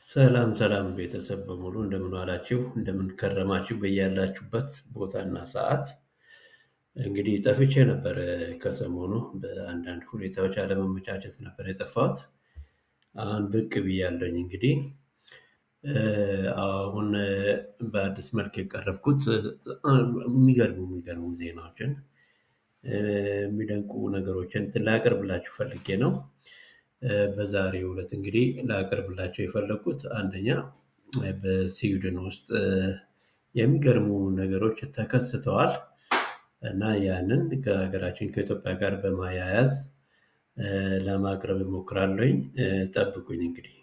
ሰላም ሰላም ቤተሰብ በሙሉ እንደምን ዋላችሁ፣ እንደምን ከረማችሁ በያላችሁበት ቦታና ሰዓት። እንግዲህ ጠፍቼ ነበረ ከሰሞኑ በአንዳንድ ሁኔታዎች አለመመቻቸት ነበር የጠፋሁት። አሁን ብቅ ብያለሁኝ። እንግዲህ አሁን በአዲስ መልክ የቀረብኩት የሚገርሙ ዜናዎችን የሚደንቁ ነገሮችን ላቀርብላችሁ ፈልጌ ነው። በዛሬው ዕለት እንግዲህ ላቀርብላቸው የፈለኩት አንደኛ በስዊድን ውስጥ የሚገርሙ ነገሮች ተከስተዋል እና ያንን ከሀገራችን ከኢትዮጵያ ጋር በማያያዝ ለማቅረብ እሞክራለሁኝ። ጠብቁኝ እንግዲህ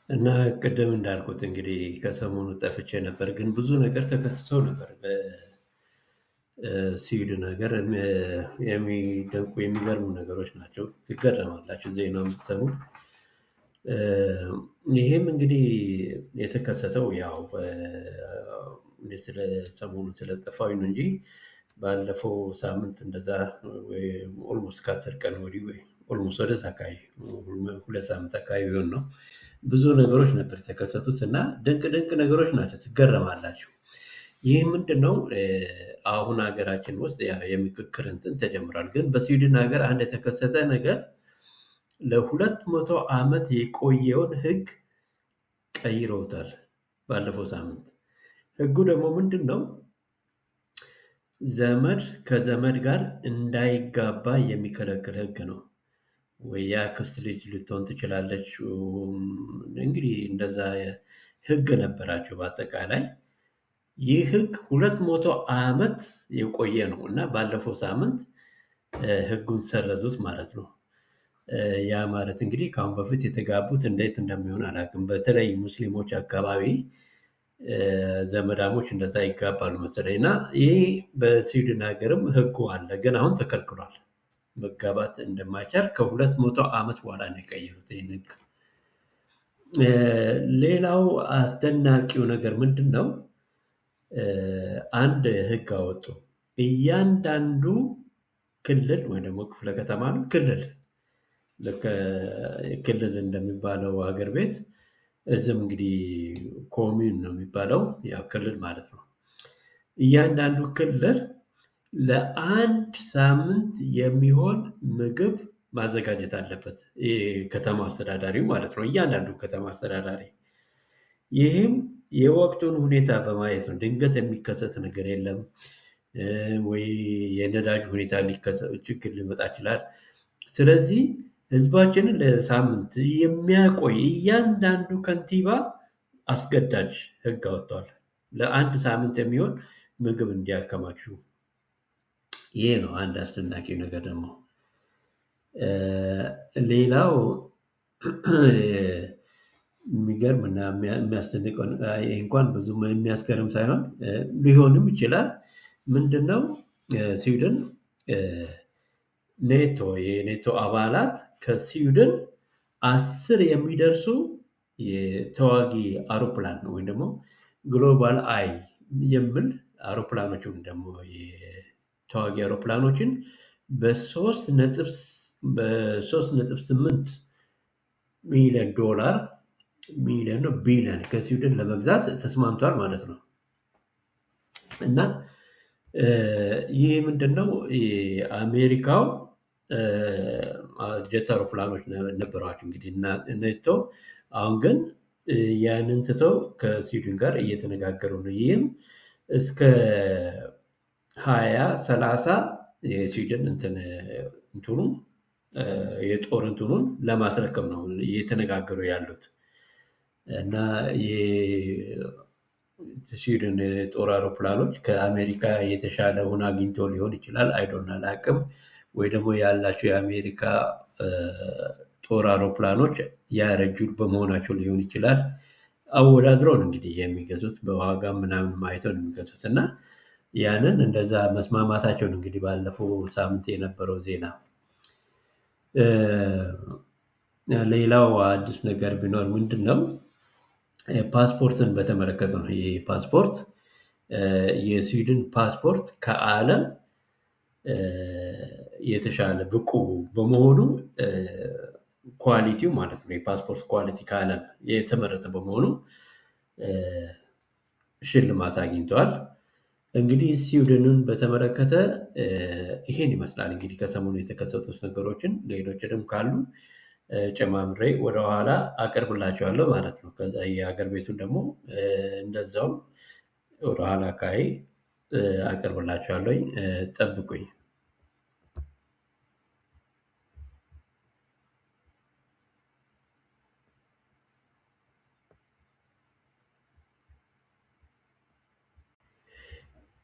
እና ቅድም እንዳልኩት እንግዲህ ከሰሞኑ ጠፍቼ ነበር፣ ግን ብዙ ነገር ተከስተው ነበር በስዊድን ሀገር። የሚደንቁ የሚገርሙ ነገሮች ናቸው። ትገረማላችሁ ዜናውን ብትሰሙ። ይሄም እንግዲህ የተከሰተው ያው ስለ ሰሞኑን ስለጠፋሁኝ ነው እንጂ ባለፈው ሳምንት እንደዛ ኦልሞስት ከ10 ቀን ወዲህ ወይ ኦልሞስት ወደዛ አካባቢ 2 ሳምንት አካባቢ ቢሆን ነው ብዙ ነገሮች ነበር የተከሰቱት እና ድንቅ ነገሮች ናቸው። ትገረማላችሁ። ይህ ምንድነው? አሁን ሀገራችን ውስጥ የምክክር እንትን ተጀምሯል። ግን በስዊድን ሀገር አንድ የተከሰተ ነገር ለ200 ዓመት የቆየውን ሕግ ቀይረውታል ባለፈው ሳምንት። ሕጉ ደግሞ ምንድን ነው? ዘመድ ከዘመድ ጋር እንዳይጋባ የሚከለክል ሕግ ነው። ወይ የአክስት ልጅ ልትሆን ትችላለች። እንግዲህ እንደዛ ሕግ ነበራቸው በአጠቃላይ። ይህ ሕግ 200 ዓመት የቆየ ነው እና ባለፈው ሳምንት ሕጉን ሰረዙት ማለት ነው። ያ ማለት እንግዲህ ከአሁን በፊት የተጋቡት እንዴት እንደሚሆን አላውቅም። በተለይ ሙስሊሞች አካባቢ ዘመዳሞች እንደዛ ይጋባሉ መሰለኝ እና ይህ በስዊድን ሀገርም ሕጉ አለ፣ ግን አሁን ተከልክሏል። መጋባት እንደማይቻል ከ200 ዓመት በኋላ ነው የቀየሩት ይህን ሕግ። ሌላው አስደናቂው ነገር ምንድን ነው? አንድ ሕግ አወጡ። እያንዳንዱ ክልል ወይ ደግሞ ክፍለ ከተማ ነው ክልል እንደሚባለው ሀገር ቤት እዚህም እንግዲህ ኮሚዩን ነው የሚባለው፣ ያው ክልል ማለት ነው። እያንዳንዱ ክልል ለአንድ ሳምንት የሚሆን ምግብ ማዘጋጀት አለበት። ከተማ አስተዳዳሪው ማለት ነው፣ እያንዳንዱ ከተማ አስተዳዳሪ። ይህም የወቅቱን ሁኔታ በማየት ነው። ድንገት የሚከሰት ነገር የለም ወይ የነዳጅ ሁኔታ ችግር ሊመጣ ይችላል። ስለዚህ ህዝባችንን ለሳምንት የሚያቆይ እያንዳንዱ ከንቲባ አስገዳጅ ሕግ አወጥቷል። ለአንድ ሳምንት የሚሆን ምግብ እንዲያከማቹ። ይሄ ነው አንድ አስደናቂ ነገር። ደግሞ ሌላው የሚገርም እና የሚያስደንቀው እንኳን ብዙም የሚያስገርም ሳይሆን ሊሆንም ይችላል። ምንድነው? ስዊድን የኔቶ አባላት ከስዊድን 10 የሚደርሱ የተዋጊ አውሮፕላን ወይም ደግሞ ግሎባል አይ የሚል አውሮፕላኖችን ደግሞ የተዋጊ አውሮፕላኖችን በ3.8 ሚሊዮን ዶላር ቢሊዮን ከስዊድን ለመግዛት ተስማምቷል ማለት ነው። እና ይህ ምንድነው? አሜሪካው ጀት አውሮፕላኖች ነበሯቸው እንግዲህ ኔቶ። አሁን ግን ያንን ትተው ከስዊድን ጋር እየተነጋገሩ ነው። ይህም እስከ 2030 የስዊድን እንትኑ የጦር እንትኑን ለማስረከብ ነው እየተነጋገሩ ያሉት እና የስዊድን ጦር አውሮፕላኖች ከአሜሪካ የተሻለውን አግኝቶ ሊሆን ይችላል። አይዶን አላውቅም። ወይ ደግሞ ያላቸው የአሜሪካ ጦር አውሮፕላኖች ያረጁ በመሆናቸው ሊሆን ይችላል። አወዳድረው ነው እንግዲህ የሚገዙት፣ በዋጋ ምናምን ማየተው ነው የሚገዙት እና ያንን እንደዛ መስማማታቸውን እንግዲህ ባለፈው ሳምንት የነበረው ዜና። ሌላው አዲስ ነገር ቢኖር ምንድን ነው? ፓስፖርትን በተመለከተ ነው። ይህ ፓስፖርት የስዊድን ፓስፖርት ከዓለም የተሻለ ብቁ በመሆኑ ኳሊቲው ማለት ነው የፓስፖርት ኳሊቲ ከዓለም የተመረጠ በመሆኑ ሽልማት አግኝተዋል። እንግዲህ ስዊድንን በተመለከተ ይሄን ይመስላል። እንግዲህ ከሰሞኑ የተከሰቱት ነገሮችን ሌሎችንም ካሉ ጨማምሬ ወደኋላ አቀርብላቸዋለሁ ማለት ነው። ከዛ የሀገር ቤቱን ደግሞ እንደዛው ወደኋላ አካባቢ አቀርብላቸዋለሁኝ። ጠብቁኝ።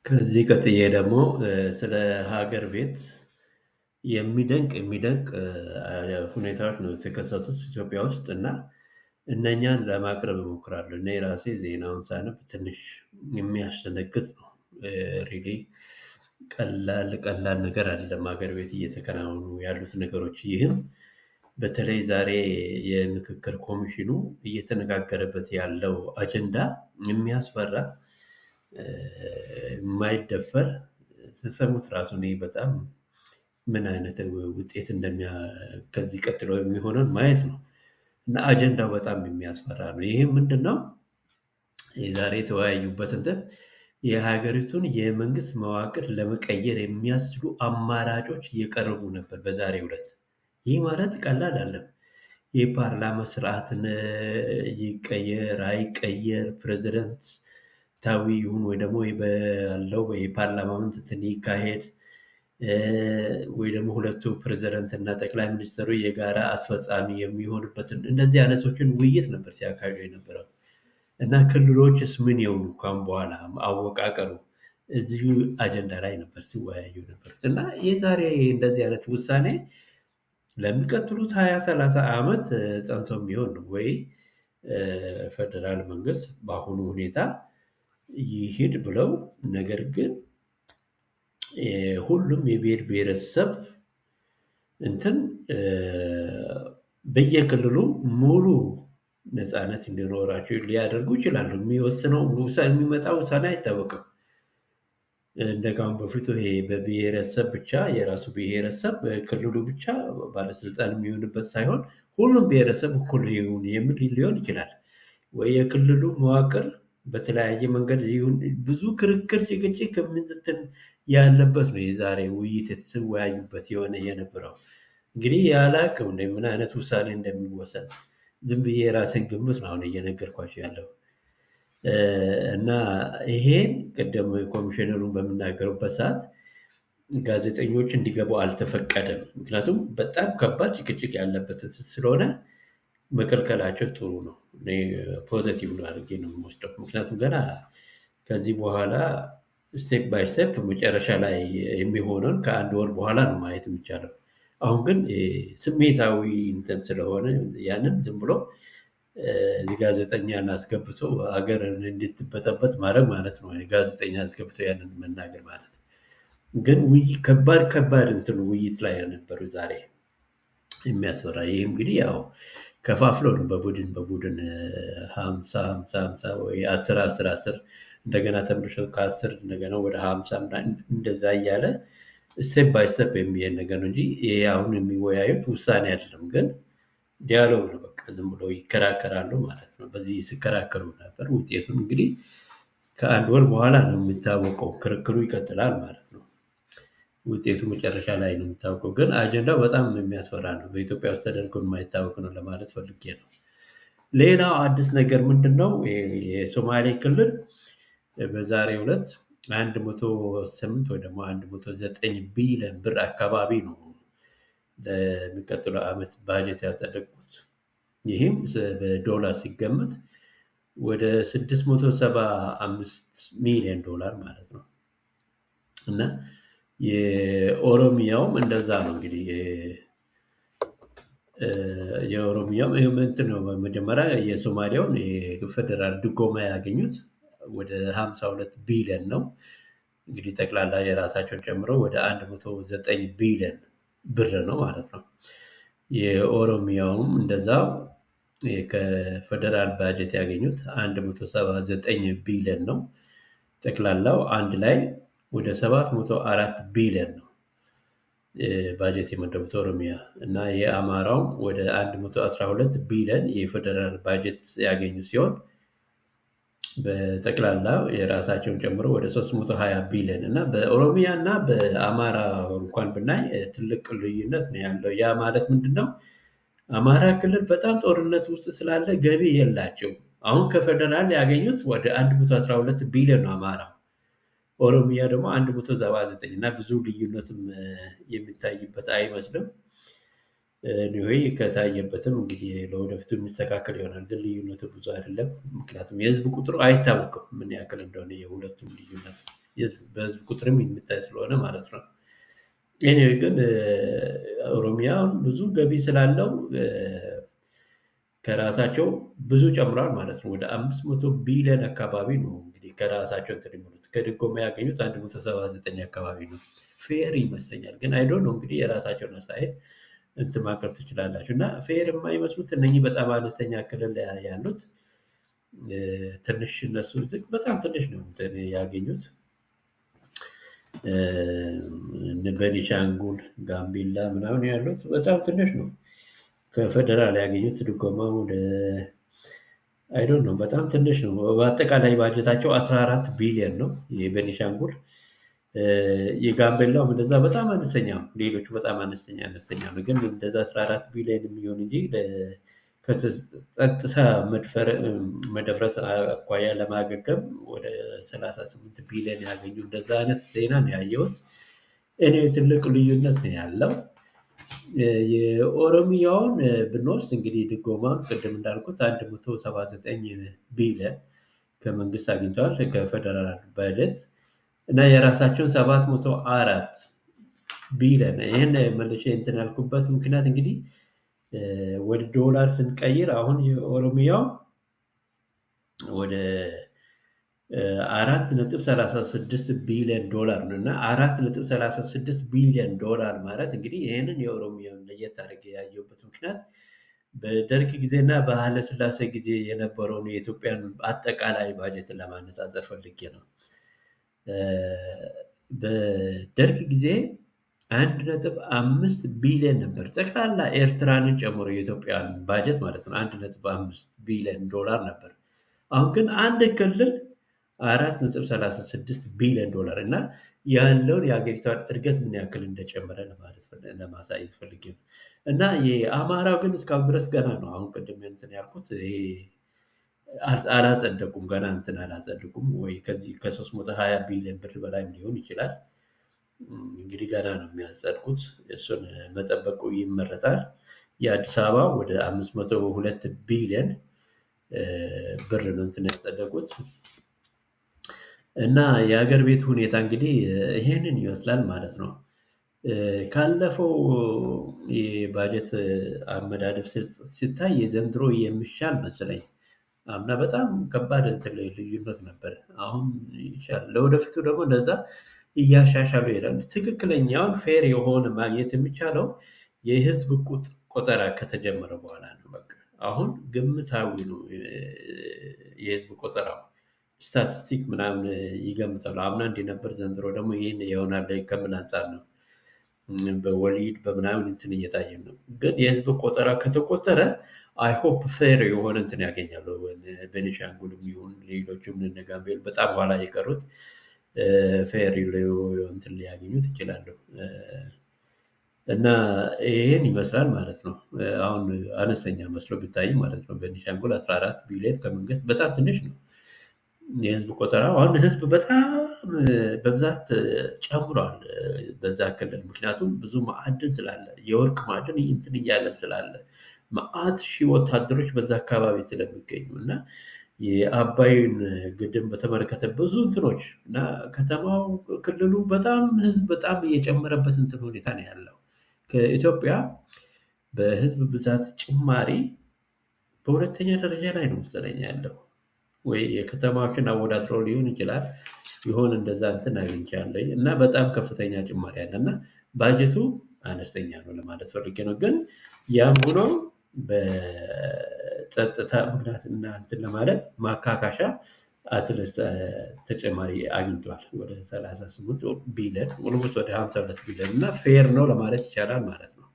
ከዚህ ቀጥዬ ደግሞ ስለ ሀገር ቤት የሚደንቅ ሁኔታዎች ነው የተከሰቱት ኢትዮጵያ ውስጥ እና እነኛን ለማቅረብ እሞክራለሁ። እኔ ራሴ ዜናውን ሳነብ ትንሽ የሚያስደነግጥ ነው። ሪሊ ቀላል ነገር አይደለም ሀገር ቤት እየተከናወኑ ያሉት ነገሮች። ይህም በተለይ ዛሬ የምክክር ኮሚሽኑ እየተነጋገረበት ያለው አጀንዳ የሚያስፈራ የማይደፈር ስሰሙት ራሱ እኔ በጣም ምን አይነት ውጤት ከዚህ ቀጥሎ የሚሆነውን ማየት ነው እና አጀንዳው በጣም የሚያስፈራ ነው። ይህም ምንድነው? የዛሬ የተወያዩበት እንትን የሀገሪቱን የመንግስት መዋቅር ለመቀየር የሚያስችሉ አማራጮች እየቀረቡ ነበር በዛሬው ዕለት። ይህ ማለት ቀላል አይደለም። የፓርላማ ስርዓትን ይቀየር አይቀየር፣ ፕሬዝደንታዊ ይሁን ወይ ደግሞ ባለው የፓርላማ እንትን ይካሄድ ወይ ደግሞ ሁለቱ ፕሬዝደንት እና ጠቅላይ ሚኒስትሩ የጋራ አስፈጻሚ የሚሆንበትን እንደዚህ አይነቶችን ውይይት ነበር ሲያካሂዱ የነበረው እና ክልሎችስ ምን የሆኑ ካሁን በኋላ አወቃቀሩ እዚሁ አጀንዳ ላይ ነበር ሲወያዩ ነበሩት እና የዛሬ እንደዚህ አይነት ውሳኔ ለሚቀጥሉት 20-30 ዓመት ጸንቶ የሚሆን ነው ወይ ፌደራል መንግስት በአሁኑ ሁኔታ ይሂድ ብለው ነገር ግን ሁሉም የብሔር ብሔረሰብ እንትን በየክልሉ ሙሉ ነፃነት እንዲኖራቸው ሊያደርጉ ይችላሉ። የሚመጣ ውሳኔ አይታወቅም። እንደካሁን በፊቱ ይሄ በብሔረሰብ ብቻ የራሱ ብሔረሰብ ክልሉ ብቻ ባለስልጣን የሚሆንበት ሳይሆን ሁሉም ብሔረሰብ እኩል ይሁን የሚል ሊሆን ይችላል። ወይ የክልሉ መዋቅር በተለያየ መንገድ ይሁን ብዙ ክርክር፣ ጭቅጭቅ እንትን ያለበት ነው የዛሬ ውይይት የተወያዩበት የነበረው። እንግዲህ ያላቅም ምን አይነት ውሳኔ እንደሚወሰን ዝም ብዬ የራሴን ግምት ነው አሁን እየነገርኳቸው ያለው እና ይሄን ቅድም ኮሚሽነሩን በምናገሩበት ሰዓት ጋዜጠኞች እንዲገቡ አልተፈቀደም። ምክንያቱም በጣም ከባድ ጭቅጭቅ ያለበትን ስለሆነ መከልከላቸው ጥሩ ነው። ፖዘቲቭ ነው አድርጌ ነው የምወስደው። ምክንያቱም ገና ከዚህ በኋላ ስቴፕ ባይ ስቴፕ መጨረሻ ላይ የሚሆነውን ከአንድ ወር በኋላ ነው ማየት የሚቻለው። አሁን ግን ስሜታዊ እንትን ስለሆነ ያንን ዝም ብሎ ጋዜጠኛን አስገብቶ ሀገርን እንድትበጠበጥ ማድረግ ማለት ነው። ጋዜጠኛ አስገብቶ ያንን መናገር ማለት ግን ከባድ እንትን ውይይት ላይ ነበሩ ዛሬ የሚያስፈራ። ይህ እንግዲህ ያው ከፋፍሎ ነው በቡድን 50 ወይ 10 እንደገና ተመልሶ ከ10 እንደገና ወደ 50 እንደዛ እያለ ስቴፕ ባይ ስቴፕ የሚሄድ ነገር ነው እንጂ ይሄ አሁን የሚወያዩት ውሳኔ አይደለም። ግን ዲያሎግ ነው። በቃ ዝም ብሎ ይከራከራሉ ማለት ነው። በዚህ ሲከራከሩ ነበር። ውጤቱን እንግዲህ ከአንድ ወር በኋላ ነው የሚታወቀው። ክርክሩ ይቀጥላል ማለት ነው። ውጤቱ መጨረሻ ላይ ነው የሚታወቀው። ግን አጀንዳው በጣም የሚያስፈራ ነው። በኢትዮጵያ ውስጥ ተደርጎ የማይታወቅ ነው ለማለት ፈልጌ ነው። ሌላው አዲስ ነገር ምንድን ነው? የሶማሌ ክልል በዛሬው ዕለት 108 ወይ ደግሞ 109 ቢሊዮን ብር አካባቢ ነው ለሚቀጥለው ዓመት ባጀት ያጸደቁት። ይህም በዶላር ሲገመት ወደ 675 ሚሊዮን ዶላር ማለት ነው እና የኦሮሚያውም እንደዛ ነው። እንግዲህ የኦሮሚያውም እንትን ነው። መጀመሪያ የሶማሊያውን የፌደራል ድጎማ ያገኙት ወደ 52 ቢሊዮን ነው። እንግዲህ ጠቅላላ የራሳቸውን ጨምረው ወደ 109 ቢሊዮን ብር ነው ማለት ነው። የኦሮሚያውም እንደዛው ከፌደራል ባጀት ያገኙት 179 ቢሊዮን ነው። ጠቅላላው አንድ ላይ ወደ 704 ቢሊዮን ነው። ባጀት የመደቡት ኦሮሚያ እና የአማራው ወደ 112 ቢሊዮን የፌደራል ባጀት ያገኙ ሲሆን በጠቅላላ የራሳቸውን ጨምሮ ወደ 320 ቢሊዮን እና በኦሮሚያ እና በአማራ እንኳን ብናይ ትልቅ ልዩነት ነው ያለው። ያ ማለት ምንድን ነው? አማራ ክልል በጣም ጦርነት ውስጥ ስላለ ገቢ የላቸው። አሁን ከፌደራል ያገኙት ወደ 112 ቢሊዮን ነው አማራ። ኦሮሚያ ደግሞ 179 እና ብዙ ልዩነትም የሚታይበት አይመስልም። ኒዌይ ከታየበትም እንግዲህ ለወደፊቱ የሚስተካከል ይሆናል። ግን ልዩነቱ ብዙ አይደለም። ምክንያቱም የህዝብ ቁጥሩ አይታወቅም ምን ያክል እንደሆነ የሁለቱም ልዩነት በህዝብ ቁጥርም የሚታይ ስለሆነ ማለት ነው። ኒዌይ ግን ኦሮሚያውን ብዙ ገቢ ስላለው ከራሳቸው ብዙ ጨምሯል ማለት ነው። ወደ 500 ቢሊዮን አካባቢ ነው እንግዲህ ከራሳቸው እንትን የሚሉት ከድጎማ ያገኙት 179 አካባቢ ነው። ፌር ይመስለኛል። ግን አይዶ ነው እንግዲህ የራሳቸውን አስተያየት እንትን ማቅረብ ትችላላችሁ። እና ፌር የማይመስሉት እነኚህ በጣም አነስተኛ ክልል ያሉት ትንሽ እነሱ በጣም ትንሽ ነው እንትን ያገኙት። ቤኒሻንጉል፣ ጋምቤላ ምናምን ያሉት በጣም ትንሽ ነው። ከፌደራል ያገኙት ድጎማ ወደ አይዶን ነው በጣም ትንሽ ነው። በአጠቃላይ ባጀታቸው 14 ቢሊዮን ነው የቤኒሻንጉል። የጋምቤላው እንደዛ በጣም አነስተኛ ነው። ሌሎቹ በጣም አነስተኛ ነው። ግን እንደዛ 14 ቢሊዮን የሚሆን እንጂ ከጸጥታ መደፍረስ አኳያ ለማገገም ወደ 38 ቢሊዮን ያገኙ እንደዛ አይነት ዜና ነው ያየሁት። እኔ ትልቅ ልዩነት ነው ያለው። የኦሮሚያውን ብንወስድ እንግዲህ ድጎማውን ቅድም እንዳልኩት 179 ቢሊዮን ከመንግስት አግኝተዋል ከፌደራል በጀት እና የራሳቸውን 704 ቢሊዮን። ይህን መልሼ እንትን ያልኩበት ምክንያት እንግዲህ ወደ ዶላር ስንቀይር አሁን የኦሮሚያው ወደ 4.36 ቢሊዮን ዶላር ነው እና 4.36 ቢሊዮን ዶላር ማለት እንግዲህ ይህንን የኦሮሚያውን ለየት አድርጌ ያየሁበት ምክንያት በደርግ ጊዜና በኃይለ ሥላሴ ጊዜ የነበረውን የኢትዮጵያን አጠቃላይ ባጀትን ለማነጻጸር ፈልጌ ነው። በደርግ ጊዜ 1.5 ቢሊዮን ነበር ጠቅላላ ኤርትራንን ጨምሮ የኢትዮጵያን ባጀት ማለት ነው። 1.5 ቢሊዮን ዶላር ነበር። አሁን ግን አንድ ክልል 4.36 ቢሊዮን ዶላር እና ያለውን የሀገሪቷን እድገት ምን ያክል እንደጨመረ ለማሳየት ፈልጌ ነው። እና የአማራው ግን እስካሁን ድረስ ገና ነው። አሁን ቅድም እንትን ያልኩት አላጸደቁም፣ ገና እንትን አላጸደቁም ወይ ከዚህ ከ320 ቢሊዮን ብር በላይ ሊሆን ይችላል። እንግዲህ ገና ነው የሚያጸድቁት። እሱን መጠበቁ ይመረጣል። የአዲስ አበባ ወደ 502 ቢሊዮን ብር ነው እንትን ያጸደቁት። እና የሀገር ቤት ሁኔታ እንግዲህ ይሄንን ይመስላል ማለት ነው። ካለፈው የባጀት አመዳደብ ሲታይ የዘንድሮ የሚሻል መሰለኝ። አምና በጣም ከባድ እንትን ልዩነት ነበር። አሁን ይሻላል። ለወደፊቱ ደግሞ እንደዛ እያሻሻሉ ይሄዳሉ። ትክክለኛውን ፌር የሆነ ማግኘት የሚቻለው የህዝብ ቆጠራ ከተጀመረ በኋላ ነው። በቃ አሁን ግምታዊ ነው የህዝብ ቆጠራው። ስታቲስቲክ ምናምን ይገምታሉ። አምና እንዲህ ነበር፣ ዘንድሮ ደግሞ ይህን ይሆናል ከምን አንጻር ነው? በወሊድ በምናምን እንትን እየታየ ነው። ግን የህዝብ ቆጠራ ከተቆጠረ አይሆፕ ፌር የሆነ እንትን ያገኛሉ። ቤኒሻንጉልም ይሁን ሌሎችም እነ ጋምቤላ በጣም ኋላ የቀሩት ፌር እንትን ሊያገኙት ይችላሉ። እና ይህን ይመስላል ማለት ነው። አሁን አነስተኛ መስሎ ቢታይ ማለት ነው። ቤኒሻንጉል 14 ቢሊዮን ከመንግስት በጣም ትንሽ ነው። የህዝብ ቆጠራ አሁን ህዝብ በጣም በብዛት ጨምሯል በዛ ክልል። ምክንያቱም ብዙ ማዕድን ስላለ የወርቅ ማዕድን እንትን እያለ ስላለ መዓት ሺህ ወታደሮች በዛ አካባቢ ስለሚገኙ እና የአባይን ግድብ በተመለከተ ብዙ እንትኖች እና ከተማው ክልሉ በጣም ህዝብ በጣም እየጨመረበት እንትን ሁኔታ ነው ያለው። ከኢትዮጵያ በህዝብ ብዛት ጭማሪ በሁለተኛ ደረጃ ላይ ነው መሰለኝ ያለው። ወይ የከተማዎችን አወዳድሮ ሊሆን ይችላል። ይሆን እንደዛ እንትን አግኝቻለሁ እና በጣም ከፍተኛ ጭማሪ አለ እና ባጀቱ አነስተኛ ነው ለማለት ፈልጌ ነው። ግን ያም ሆኖ በጸጥታ ምክንያት እና እንትን ለማለት ማካካሻ አትሊስት ተጨማሪ አግኝቷል። ወደ 38 ቢሊዮን ኦልሞስት ወደ 52 ቢሊዮን እና ፌር ነው ለማለት ይቻላል ማለት ነው።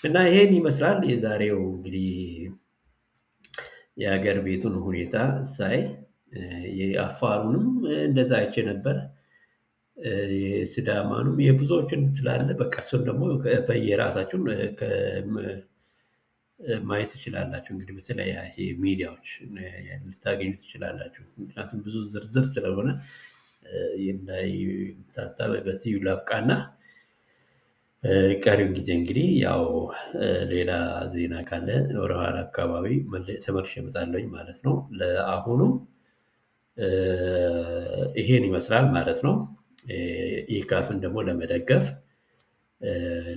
እና ይሄን ይመስላል የዛሬው እንግዲህ የሀገር ቤቱን ሁኔታ ሳይ የአፋሩንም እንደዛ አይቼ ነበር። የሲዳማኑም የብዙዎችን ስላለ በቃ እሱን ደግሞ በየራሳችሁን ማየት ትችላላችሁ። እንግዲህ በተለያየ ሚዲያዎች ልታገኙ ትችላላችሁ። ምክንያቱም ብዙ ዝርዝር ስለሆነ እንዳይምታታ በዚሁ ላብቃና ቀሪውን ጊዜ እንግዲህ ያው ሌላ ዜና ካለ ወደኋላ አካባቢ ተመልሼ እመጣለሁኝ ማለት ነው። ለአሁኑ ይሄን ይመስላል ማለት ነው። ኢካፍን ደግሞ ለመደገፍ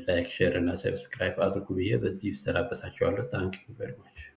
ላይክ፣ ሼር እና ሰብስክራይብ አድርጉ ብዬ በዚህ እሰናበታችኋለሁ። ታንክ ዩ ቨሪ ማች